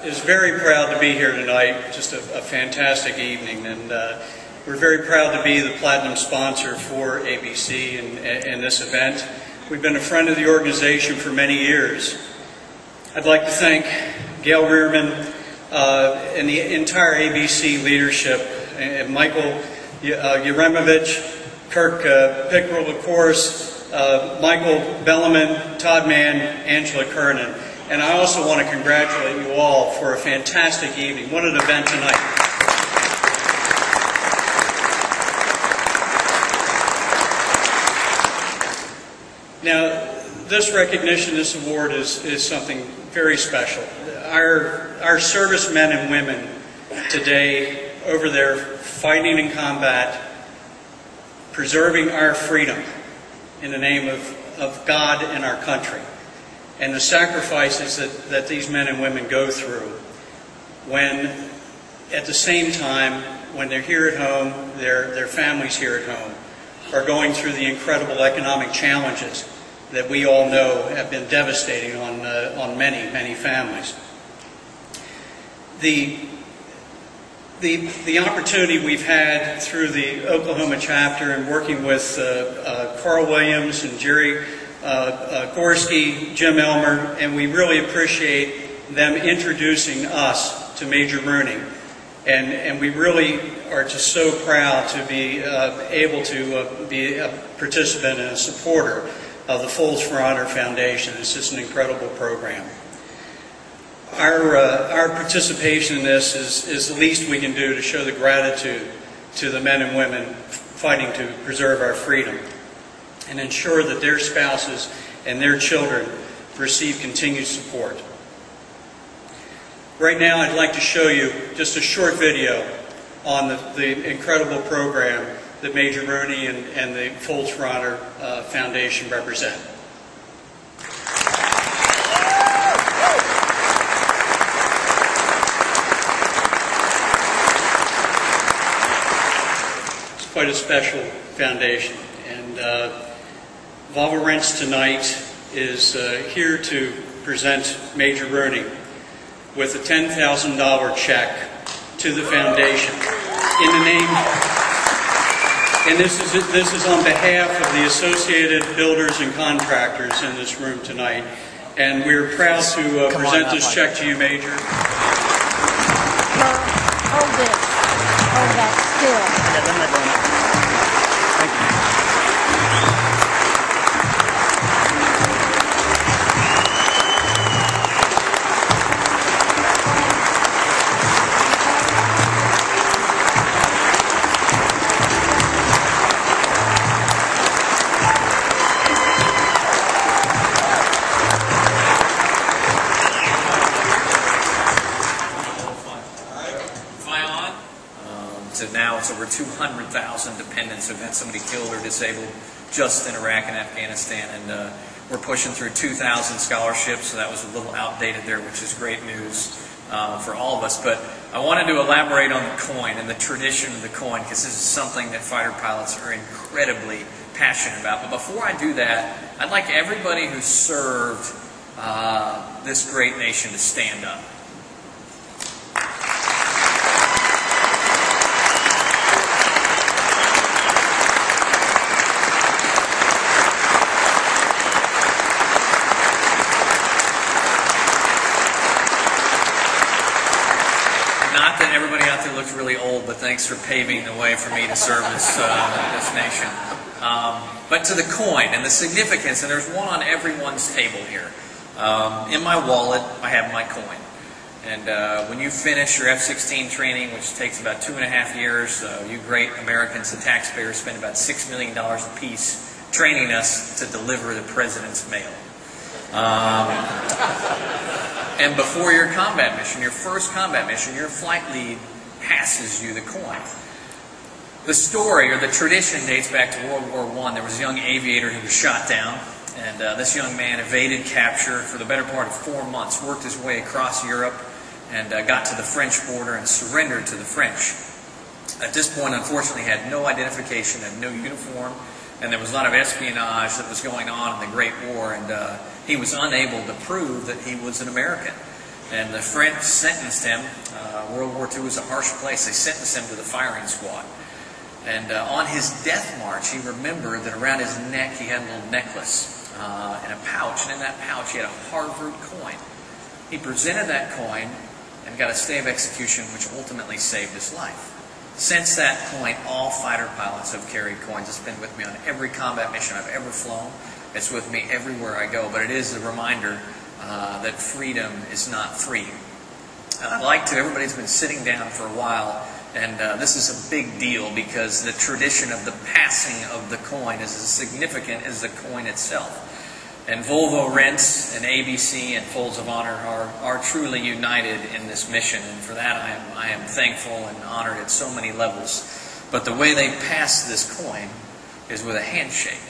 Is very proud to be here tonight. Just a fantastic evening, and we're very proud to be the platinum sponsor for ABC and this event. We've been a friend of the organization for many years. I'd like to thank Gail Rearman and the entire ABC leadership, and Michael Yeremovich, Kirk Pickrell, of course, Michael Bellaman, Todd Mann, Angela Kernan. And I also want to congratulate you all for a fantastic evening. What an event tonight. Now, this recognition, this award is something very special. Our servicemen and women today over there fighting in combat, preserving our freedom in the name of God and our country. And the sacrifices that these men and women go through when, at the same time, when they're here at home, their families here at home are going through the incredible economic challenges that we all know have been devastating on many, many families. The opportunity we've had through the Oklahoma chapter and working with Carl Williams and Jerry Gorski, Jim Elmer, and we really appreciate them introducing us to Major Rooney. And we really are just so proud to be able to be a participant and a supporter of the Folds for Honor Foundation. It's just an incredible program. Our participation in this is the least we can do to show the gratitude to the men and women fighting to preserve our freedom and ensure that their spouses and their children receive continued support. Right now, I'd like to show you just a short video on the incredible program that Major Rooney and the Folds for Honor Foundation represent. It's quite a special foundation, and Volvo Rents tonight is here to present Major Rooney with a $10,000 check to the foundation in the name, and this is on behalf of the Associated Builders and Contractors in this room tonight, and we're proud to present this check to you, Major. Hold this. Hold that still. Yeah, I'm not going up. Thank you. Now it's over 200,000 dependents who've had somebody killed or disabled just in Iraq and Afghanistan, and we're pushing through 2,000 scholarships, so that was a little outdated there, which is great news for all of us. But I wanted to elaborate on the coin and the tradition of the coin, because this is something that fighter pilots are incredibly passionate about. But before I do that, I'd like everybody who served this great nation to stand up. Not that everybody out there looks really old, but thanks for paving the way for me to serve this nation. But to the coin and the significance, and there's one on everyone's table here. In my wallet, I have my coin. And when you finish your F-16 training, which takes about 2.5 years, you great Americans, the taxpayers, spend about $6 million apiece training us to deliver the President's mail. And before your combat mission, your first combat mission, your flight lead passes you the coin. The story or the tradition dates back to World War I. There was a young aviator who was shot down, and this young man evaded capture for the better part of 4 months, worked his way across Europe, and got to the French border and surrendered to the French. At this point, unfortunately, had no identification, had no uniform, and there was a lot of espionage that was going on in the Great War, and he was unable to prove that he was an American. And the French sentenced him. World War II was a harsh place. They sentenced him to the firing squad. And on his death march, he remembered that around his neck he had a little necklace and a pouch. And in that pouch he had a Harvard coin. He presented that coin and got a stay of execution, which ultimately saved his life. Since that point, all fighter pilots have carried coins. It's been with me on every combat mission I've ever flown. It's with me everywhere I go. But it is a reminder that freedom is not free. I'd like to, everybody's been sitting down for a while, and this is a big deal because the tradition of the passing of the coin is as significant as the coin itself. And Volvo Rents and ABC and Folds of Honor are truly united in this mission, and for that I am thankful and honored at so many levels. But the way they pass this coin is with a handshake.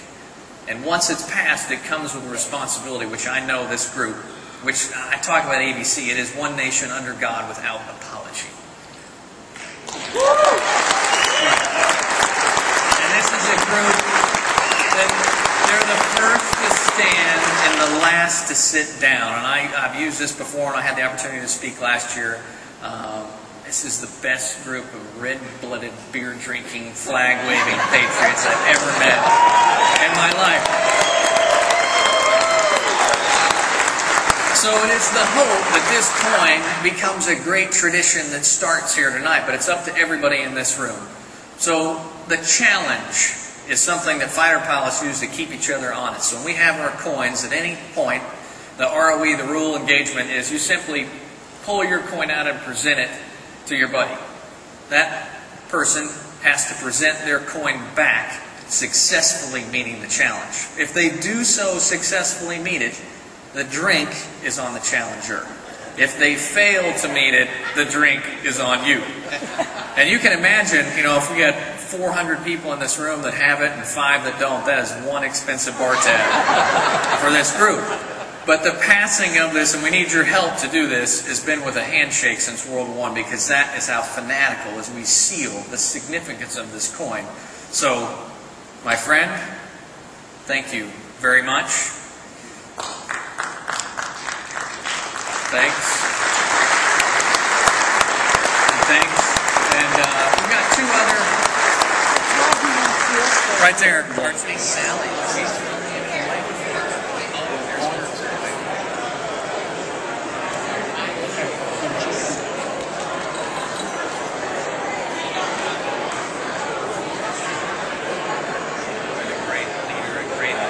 And once it's passed, it comes with a responsibility, which I know this group, which I talk about ABC, it is one nation under God without apology. And this is a group that they're the first to stand and the last to sit down. And I've used this before, and I had the opportunity to speak last year. This is the best group of red-blooded, beer-drinking, flag-waving patriots I've ever met in my life. So it is the hope that this coin becomes a great tradition that starts here tonight, but it's up to everybody in this room. So the challenge is something that fighter pilots use to keep each other honest. So when we have our coins, at any point, the ROE, the rule engagement, is you simply pull your coin out and present it to your buddy. That person has to present their coin back, successfully meeting the challenge. If they do so successfully meet it, the drink is on the challenger. If they fail to meet it, the drink is on you. And you can imagine, if we got 400 people in this room that have it and 5 that don't, that is one expensive bar tab for this group. But the passing of this, and we need your help to do this, has been with a handshake since World War I, because that is how fanatical as we seal the significance of this coin. So, my friend, thank you very much. Thanks. Thanks. And we've got 2 other... Right there. Martin Sally.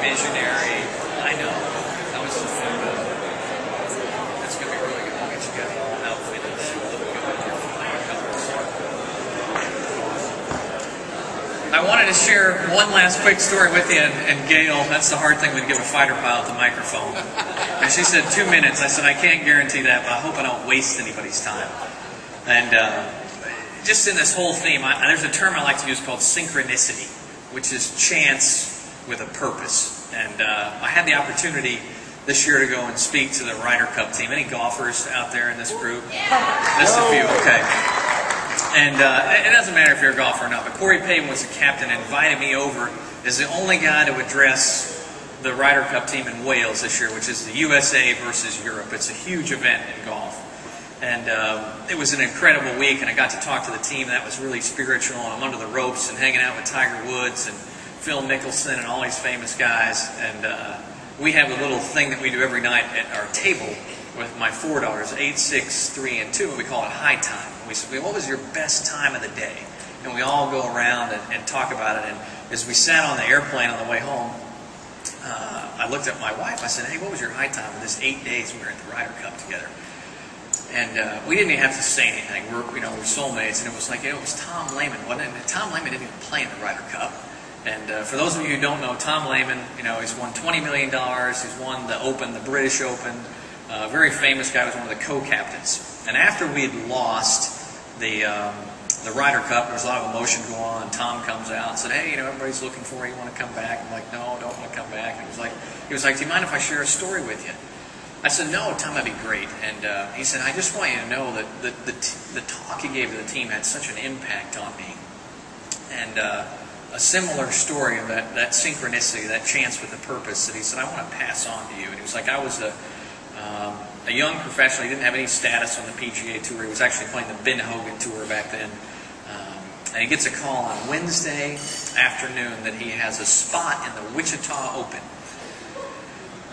Visionary. I know. That was just that's going to be really good. We'll get you guys all outfitted and look good with your flying colors. I wanted to share one last quick story with you, and Gail, that's the hard thing when you give a fighter pilot the microphone. And she said 2 minutes. I said, I can't guarantee that, but I hope I don't waste anybody's time. And just in this whole theme, there's a term I like to use called synchronicity, which is chance with a purpose. And I had the opportunity this year to go and speak to the Ryder Cup team. Any golfers out there in this group? Just a few, okay. And it doesn't matter if you're a golfer or not, but Corey Payton was the captain and invited me over as the only guy to address the Ryder Cup team in Wales this year, which is the USA versus Europe. It's a huge event in golf. And it was an incredible week, and I got to talk to the team. That was really spiritual, and I'm under the ropes and hanging out with Tiger Woods and Phil Mickelson and all these famous guys. And we have a little thing that we do every night at our table with my 4 daughters, 8, 6, 3, and 2, and we call it high time. We say, what was your best time of the day? And we all go around and talk about it. And as we sat on the airplane on the way home, I looked at my wife. I said, hey, what was your high time of this 8 days we were at the Ryder Cup together? And we didn't even have to say anything. We're soulmates, and it was like, it was Tom Lehman, wasn't it? And Tom Lehman didn't even play in the Ryder Cup. And for those of you who don't know, Tom Lehman, he's won $20 million. He's won the Open, the British Open. Very famous guy, was one of the co-captains. And after we had lost the Ryder Cup, there was a lot of emotion going on, and Tom comes out and said, hey, everybody's looking for you. You want to come back? I'm like, no, I don't want to come back. And he was like, do you mind if I share a story with you? I said, no, Tom, that'd be great. And he said, I just want you to know that the talk you gave to the team had such an impact on me. And a similar story of that synchronicity, that chance with a purpose, that he said, I want to pass on to you. And he was like, I was a young professional. He didn't have any status on the PGA Tour. He was actually playing the Ben Hogan Tour back then. And he gets a call on Wednesday afternoon that he has a spot in the Wichita Open.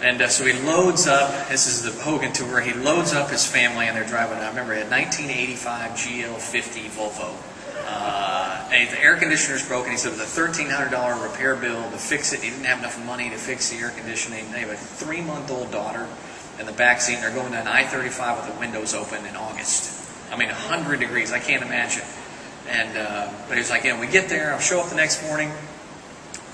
And so he loads up, this is the Hogan Tour, he loads up his family and they're driving, I remember he had 1985 GL50 Volvo. And the air conditioner's broken. He said it was a $1,300 repair bill to fix it. He didn't have enough money to fix the air conditioning. They have a 3-month-old daughter in the back seat, and they're going down I-35 with the windows open in August. I mean, 100 degrees. I can't imagine. And but he was like, we get there. I'll show up the next morning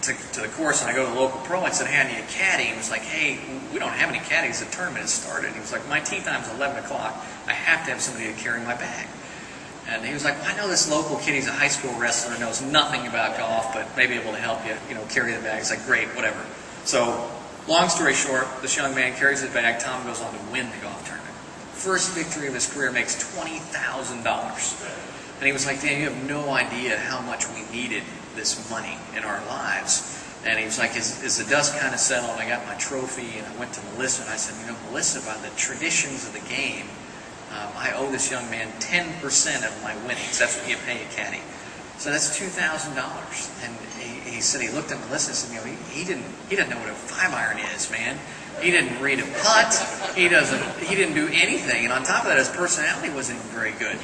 to the course, and I go to the local pro. I said, hey, I need a caddy. He was like, hey, we don't have any caddies. The tournament has started. He was like, my tee time's 11 o'clock. I have to have somebody to carry my bag. And he was like, well, I know this local kid. He's a high school wrestler, knows nothing about golf, but may be able to help you, carry the bag. He's like, great, whatever. So, long story short, this young man carries his bag. Tom goes on to win the golf tournament. First victory of his career, makes $20,000. And he was like, Dan, you have no idea how much we needed this money in our lives. And he was like, is the dust kind of settled? And I got my trophy, and I went to Melissa, and I said, Melissa, by the traditions of the game, I owe this young man 10% of my winnings. That's what you pay a caddy. So that's $2,000. And he said he looked at Melissa and said, he doesn't know what a 5-iron is, man. He didn't read a putt. He didn't do anything. And on top of that, his personality wasn't even very good.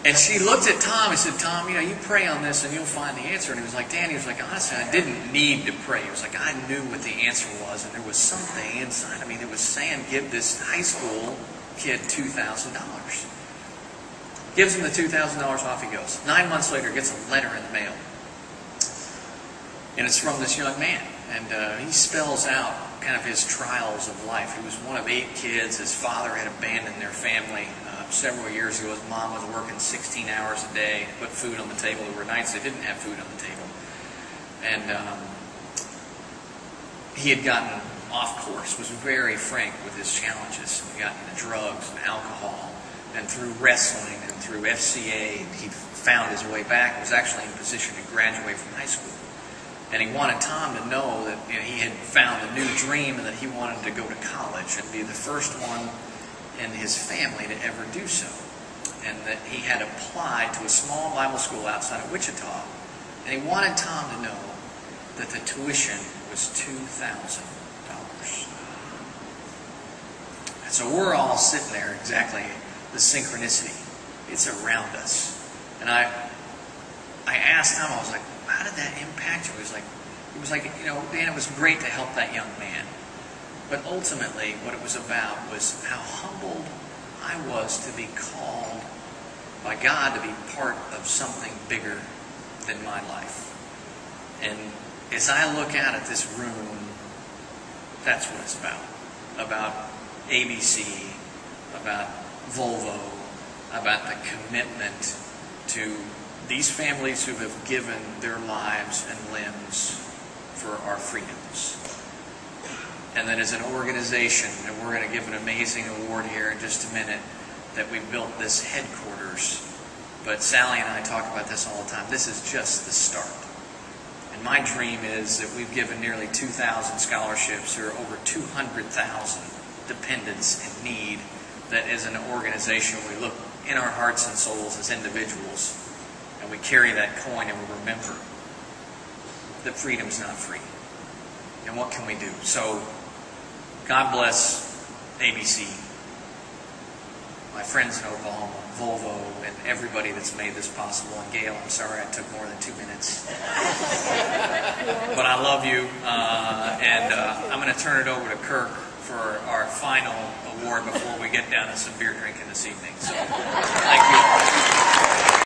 And she looked at Tom and said, Tom, you pray on this and you'll find the answer. And he was like, Dan, honestly, I didn't need to pray. He was like, I knew what the answer was. And there was something inside of me that was saying, give this high school kid $2,000. Gives him the $2,000 off he goes. 9 months later, gets a letter in the mail. And it's from this young man. And he spells out kind of his trials of life. He was one of 8 kids. His father had abandoned their family several years ago. His mom was working 16 hours a day to put food on the table. There were nights they didn't have food on the table. And he had gotten off course, was very frank with his challenges. He got into drugs and alcohol. And through wrestling and through FCA, he found his way back. He was actually in a position to graduate from high school. And he wanted Tom to know that he had found a new dream and that he wanted to go to college and be the first one in his family to ever do so. And that he had applied to a small Bible school outside of Wichita. And he wanted Tom to know that the tuition was $2,000. And so we're all sitting there, exactly, the synchronicity. It's around us. And I asked Tom, I was like, how did that impact you? He was like, Dan, it was great to help that young man. But ultimately, what it was about was how humbled I was to be called by God to be part of something bigger than my life. And as I look out at this room, that's what it's about. About ABC, about Volvo, about the commitment to these families who have given their lives and limbs for our freedoms. And that as an organization, and we're going to give an amazing award here in just a minute, that we built this headquarters. But Sally and I talk about this all the time. This is just the start. And my dream is that we've given nearly 2,000 scholarships. There are over 200,000 dependents in need, that as an organization we look in our hearts and souls as individuals, and we carry that coin and we remember that freedom's not free. And what can we do? So, God bless ABC, my friends in Oklahoma, Volvo, and everybody that's made this possible. And Gail, I'm sorry I took more than 2 minutes. But I love you, and I'm going to turn it over to Kirk for our final award before we get down to some beer drinking this evening. So, thank you.